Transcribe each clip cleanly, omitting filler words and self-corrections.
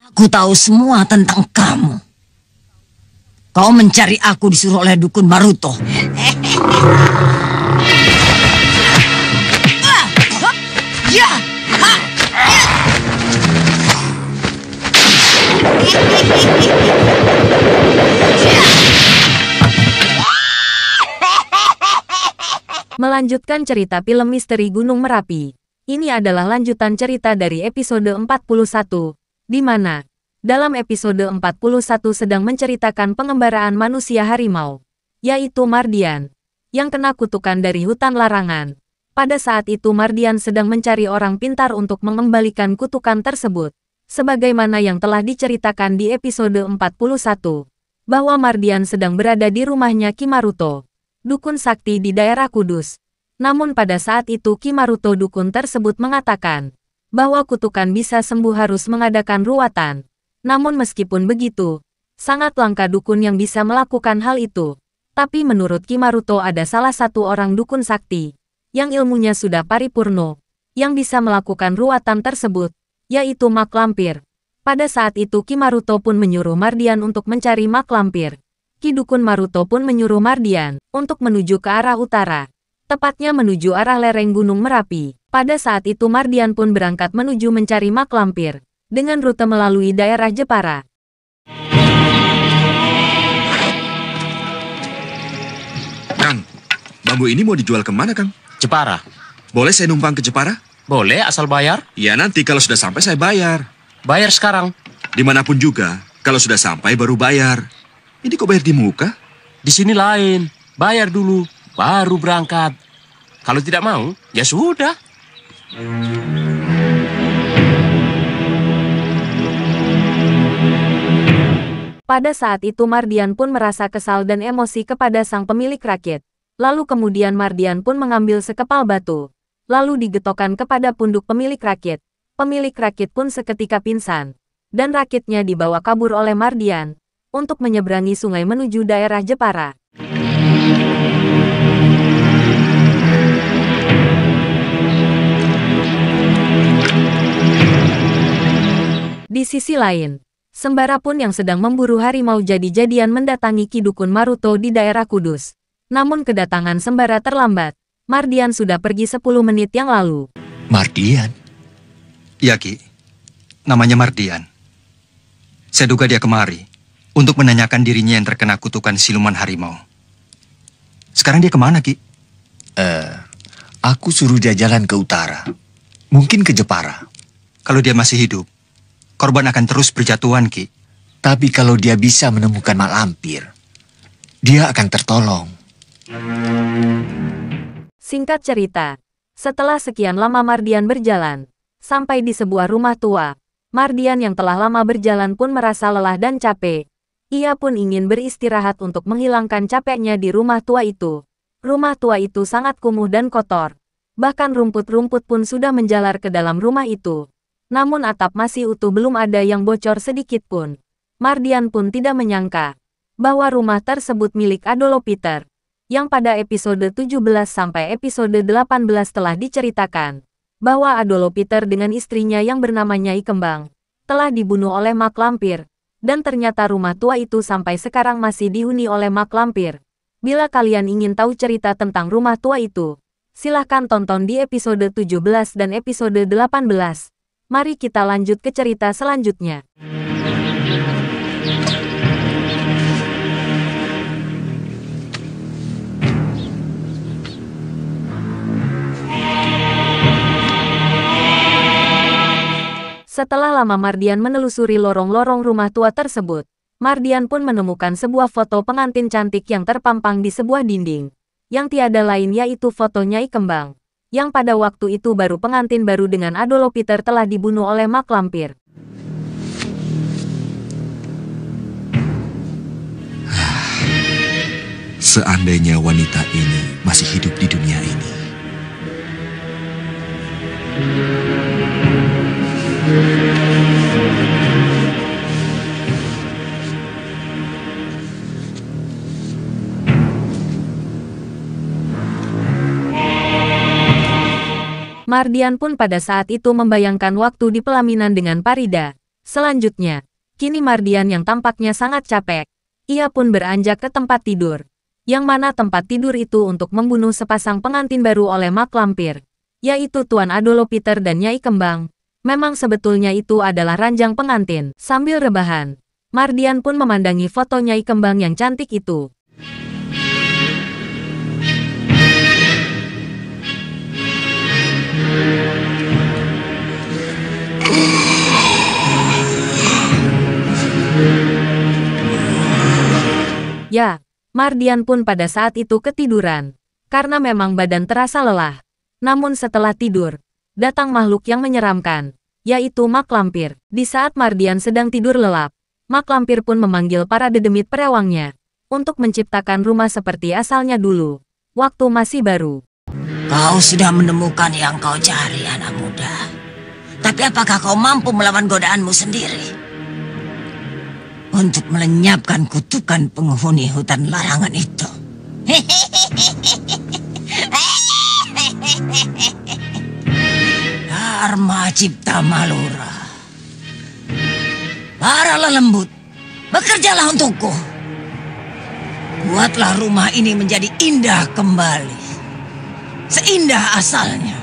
Aku tahu semua tentang kamu. Kau mencari aku disuruh oleh dukun Maruto. Melanjutkan cerita film misteri Gunung Merapi. Ini adalah lanjutan cerita dari episode 41, di mana dalam episode 41 sedang menceritakan pengembaraan manusia harimau, yaitu Mardian, yang kena kutukan dari hutan larangan. Pada saat itu Mardian sedang mencari orang pintar untuk mengembalikan kutukan tersebut, sebagaimana yang telah diceritakan di episode 41, bahwa Mardian sedang berada di rumahnya Kimaruto, dukun sakti di daerah Kudus. Namun pada saat itu Kimaruto dukun tersebut mengatakan bahwa kutukan bisa sembuh harus mengadakan ruwatan. Namun meskipun begitu, sangat langka dukun yang bisa melakukan hal itu. Tapi menurut Kimaruto ada salah satu orang dukun sakti yang ilmunya sudah paripurno, yang bisa melakukan ruwatan tersebut, yaitu mak lampir. Pada saat itu Kimaruto pun menyuruh Mardian untuk mencari mak lampir. Ki dukun Maruto pun menyuruh Mardian untuk menuju ke arah utara, tepatnya menuju arah lereng Gunung Merapi. Pada saat itu Mardian pun berangkat menuju mencari mak lampir, dengan rute melalui daerah Jepara. Kang, bambu ini mau dijual kemana, Kang? Jepara. Boleh saya numpang ke Jepara? Boleh, asal bayar. Ya, nanti kalau sudah sampai saya bayar. Bayar sekarang. Dimanapun juga, kalau sudah sampai baru bayar. Ini kok bayar di muka? Di sini lain. Bayar dulu, baru berangkat. Kalau tidak mau, ya sudah. Pada saat itu Mardian pun merasa kesal dan emosi kepada sang pemilik rakit. Lalu kemudian Mardian pun mengambil sekepal batu, lalu digetokkan kepada punduk pemilik rakit. Pemilik rakit pun seketika pingsan, dan rakitnya dibawa kabur oleh Mardian untuk menyeberangi sungai menuju daerah Jepara. Di sisi lain, Sembara pun yang sedang memburu harimau jadi-jadian mendatangi Ki Dukun Maruto di daerah Kudus. Namun kedatangan Sembara terlambat. Mardian sudah pergi 10 menit yang lalu. Mardian? Ya, Ki. Namanya Mardian. Saya duga dia kemari untuk menanyakan dirinya yang terkena kutukan siluman harimau. Sekarang dia kemana, Ki? Aku suruh dia jalan ke utara. Mungkin ke Jepara. Kalau dia masih hidup, korban akan terus berjatuhan, Ki. Tapi kalau dia bisa menemukan mak lampir, dia akan tertolong. Singkat cerita, setelah sekian lama Mardian berjalan, sampai di sebuah rumah tua, Mardian yang telah lama berjalan pun merasa lelah dan capek. Ia pun ingin beristirahat untuk menghilangkan capeknya di rumah tua itu. Rumah tua itu sangat kumuh dan kotor. Bahkan rumput-rumput pun sudah menjalar ke dalam rumah itu. Namun atap masih utuh, belum ada yang bocor sedikit pun. Mardian pun tidak menyangka bahwa rumah tersebut milik Adolopiter, yang pada episode 17 sampai episode 18 telah diceritakan bahwa Adolopiter dengan istrinya yang bernama Nyai Kembang telah dibunuh oleh mak lampir, dan ternyata rumah tua itu sampai sekarang masih dihuni oleh mak lampir. Bila kalian ingin tahu cerita tentang rumah tua itu, silahkan tonton di episode 17 dan episode 18. Mari kita lanjut ke cerita selanjutnya. Setelah lama Mardian menelusuri lorong-lorong rumah tua tersebut, Mardian pun menemukan sebuah foto pengantin cantik yang terpampang di sebuah dinding, yang tiada lain yaitu foto Nyai Kembang, yang pada waktu itu baru pengantin baru dengan Adolopiter telah dibunuh oleh mak lampir. Seandainya wanita ini masih hidup di dunia ini. Mardian pun pada saat itu membayangkan waktu di pelaminan dengan Parida. Selanjutnya, kini Mardian yang tampaknya sangat capek. Ia pun beranjak ke tempat tidur. Yang mana tempat tidur itu untuk membunuh sepasang pengantin baru oleh mak lampir, yaitu Tuan Adolo Peter dan Nyai Kembang. Memang sebetulnya itu adalah ranjang pengantin. Sambil rebahan, Mardian pun memandangi foto Nyai Kembang yang cantik itu. Ya, Mardian pun pada saat itu ketiduran, karena memang badan terasa lelah. Namun setelah tidur, datang makhluk yang menyeramkan, yaitu mak lampir. Di saat Mardian sedang tidur lelap, mak lampir pun memanggil para dedemit perewangnya, untuk menciptakan rumah seperti asalnya dulu, waktu masih baru. Kau sudah menemukan yang kau cari, anak muda. Tapi apakah kau mampu melawan godaanmu sendiri? Untuk melenyapkan kutukan penghuni hutan larangan itu. Dharma Cipta Malura. Para lelembut, bekerjalah untukku. Buatlah rumah ini menjadi indah kembali. Seindah asalnya.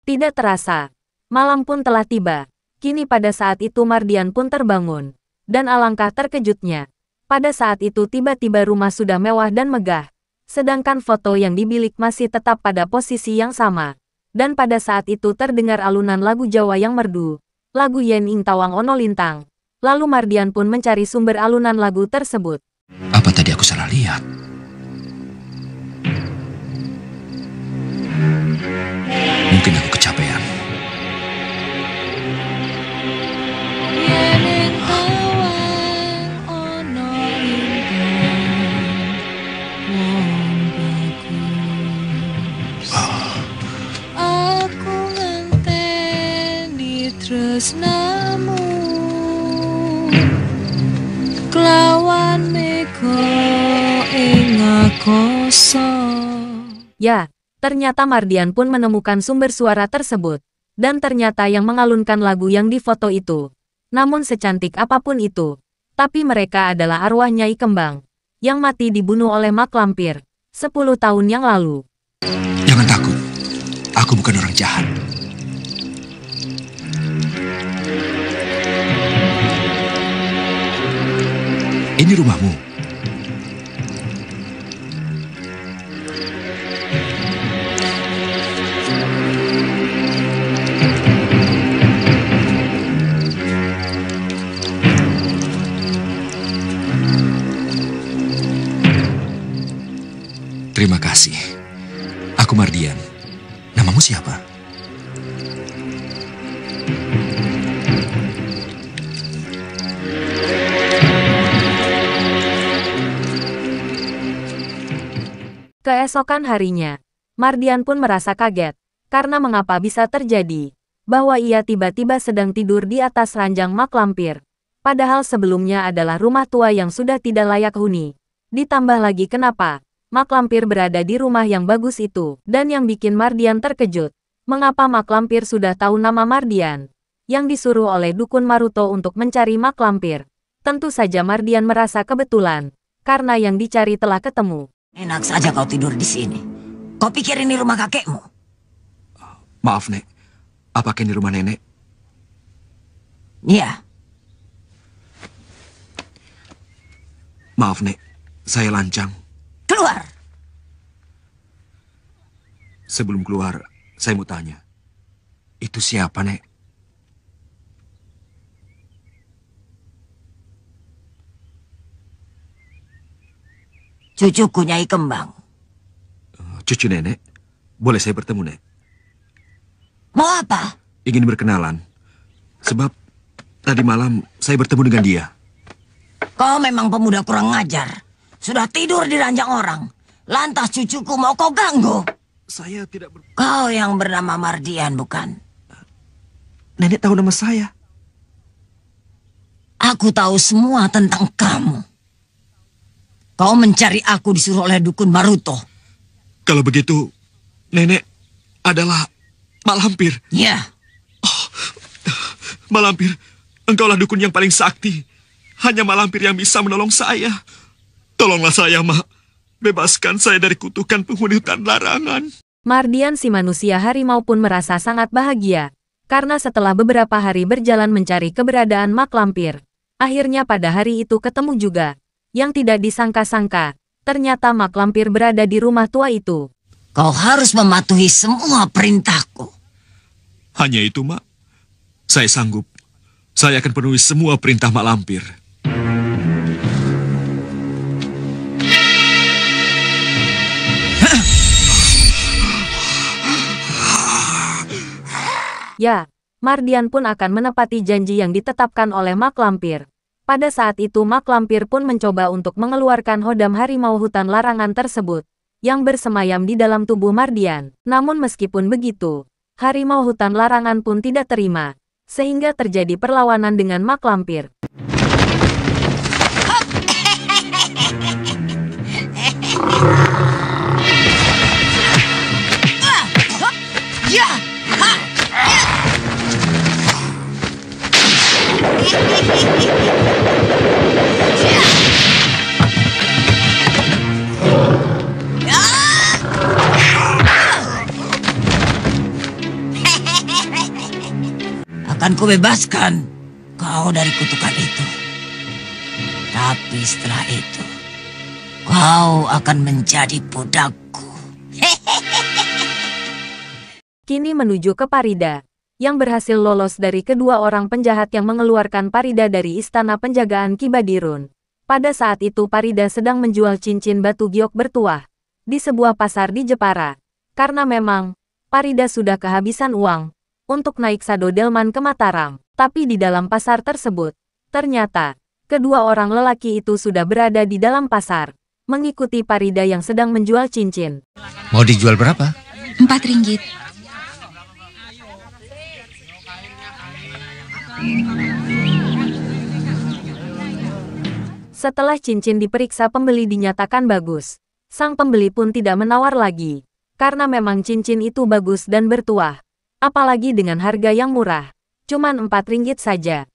Tidak terasa, malam pun telah tiba. Kini pada saat itu Mardian pun terbangun. Dan alangkah terkejutnya. Pada saat itu tiba-tiba rumah sudah mewah dan megah. Sedangkan foto yang di bilik masih tetap pada posisi yang sama. Dan pada saat itu terdengar alunan lagu Jawa yang merdu. Lagu Yen Ing Tawang Ono Lintang. Lalu Mardian pun mencari sumber alunan lagu tersebut. Apa tadi aku salah lihat? Mungkin aku kecapean. Aku ngenteni tresnamu kelawan mega ing akoso. Ya, ternyata Mardian pun menemukan sumber suara tersebut. Dan ternyata yang mengalunkan lagu yang di foto itu. Namun secantik apapun itu, tapi mereka adalah arwah Nyai Kembang, yang mati dibunuh oleh mak lampir 10 tahun yang lalu. Jangan takut. Aku bukan orang jahat. Ini rumahmu. Terima kasih. Aku Mardian. Namamu siapa? Keesokan harinya, Mardian pun merasa kaget, karena mengapa bisa terjadi, bahwa ia tiba-tiba sedang tidur di atas ranjang mak lampir, padahal sebelumnya adalah rumah tua yang sudah tidak layak huni. Ditambah lagi kenapa mak lampir berada di rumah yang bagus itu, dan yang bikin Mardian terkejut, mengapa mak lampir sudah tahu nama Mardian, yang disuruh oleh Dukun Maruto untuk mencari mak lampir. Tentu saja Mardian merasa kebetulan, karena yang dicari telah ketemu. Enak saja kau tidur di sini. Kau pikir ini rumah kakekmu? Maaf, Nek. Apakah ini rumah nenek? Iya. Maaf, Nek. Saya lancang. Keluar. Sebelum keluar, saya mau tanya. Itu siapa, Nek? Cucuku Nyai Kembang. Cucu nenek. Boleh saya bertemu, Nek? Mau apa? Ingin berkenalan. Sebab tadi malam saya bertemu dengan dia. Kau memang pemuda kurang ngajar. Sudah tidur di ranjang orang. Lantas cucuku mau kau ganggu? Saya tidak Kau yang bernama Mardian, bukan? Nenek tahu nama saya. Aku tahu semua tentang kamu. Kau mencari aku disuruh oleh dukun Maruto. Kalau begitu, nenek adalah mak lampir. Ya, Mak lampir, engkaulah dukun yang paling sakti. Hanya mak lampir yang bisa menolong saya. Tolonglah saya, Mak. Bebaskan saya dari kutukan penghuni hutan larangan. Mardian si manusia harimau pun merasa sangat bahagia. Karena setelah beberapa hari berjalan mencari keberadaan mak lampir, akhirnya pada hari itu ketemu juga. Yang tidak disangka-sangka, ternyata mak lampir berada di rumah tua itu. kau harus mematuhi semua perintahku. Hanya itu, Mak. Saya sanggup. Saya akan penuhi semua perintah mak lampir. Ya, Mardian pun akan menepati janji yang ditetapkan oleh mak lampir. Pada saat itu mak lampir pun mencoba untuk mengeluarkan hodam harimau hutan larangan tersebut, yang bersemayam di dalam tubuh Mardian. Namun meskipun begitu, harimau hutan larangan pun tidak terima, sehingga terjadi perlawanan dengan mak lampir. Akan kubebaskan kau dari kutukan itu. Tapi setelah itu, kau akan menjadi budakku. Kini menuju ke Parida, yang berhasil lolos dari kedua orang penjahat yang mengeluarkan Parida dari istana penjagaan Kibadirun. Pada saat itu Parida sedang menjual cincin batu giok bertuah di sebuah pasar di Jepara. Karena memang, Parida sudah kehabisan uang untuk naik Sado Delman ke Mataram. Tapi di dalam pasar tersebut, ternyata, kedua orang lelaki itu sudah berada di dalam pasar, mengikuti Parida yang sedang menjual cincin. Mau dijual berapa? 4 ringgit. Setelah cincin diperiksa pembeli dinyatakan bagus. Sang pembeli pun tidak menawar lagi. Karena memang cincin itu bagus dan bertuah. Apalagi dengan harga yang murah. Cuman 4 ringgit saja.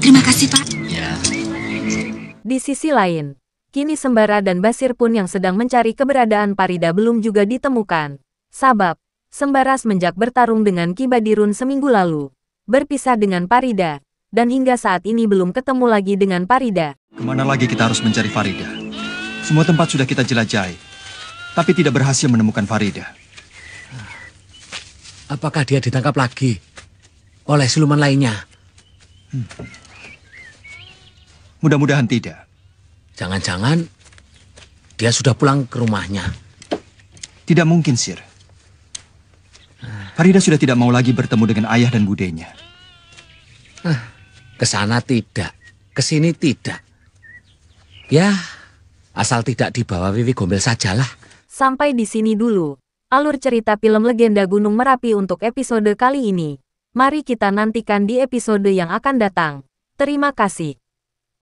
Terima kasih, Pak. Di sisi lain, kini Sembara dan Basir pun yang sedang mencari keberadaan Parida belum juga ditemukan. Sabab, Sembara semenjak bertarung dengan Kibadirun seminggu lalu, berpisah dengan Parida, dan hingga saat ini belum ketemu lagi dengan Parida. Kemana lagi kita harus mencari Farida? Semua tempat sudah kita jelajahi, tapi tidak berhasil menemukan Farida. Apakah dia ditangkap lagi oleh siluman lainnya? Mudah-mudahan tidak. Jangan-jangan dia sudah pulang ke rumahnya. Tidak mungkin, Sir. Farida sudah tidak mau lagi bertemu dengan ayah dan budenya. Ke sana tidak, ke sini tidak. Ya, asal tidak dibawa Wiwi Gombel sajalah. Sampai di sini dulu alur cerita film Legenda Gunung Merapi untuk episode kali ini. Mari kita nantikan di episode yang akan datang. Terima kasih.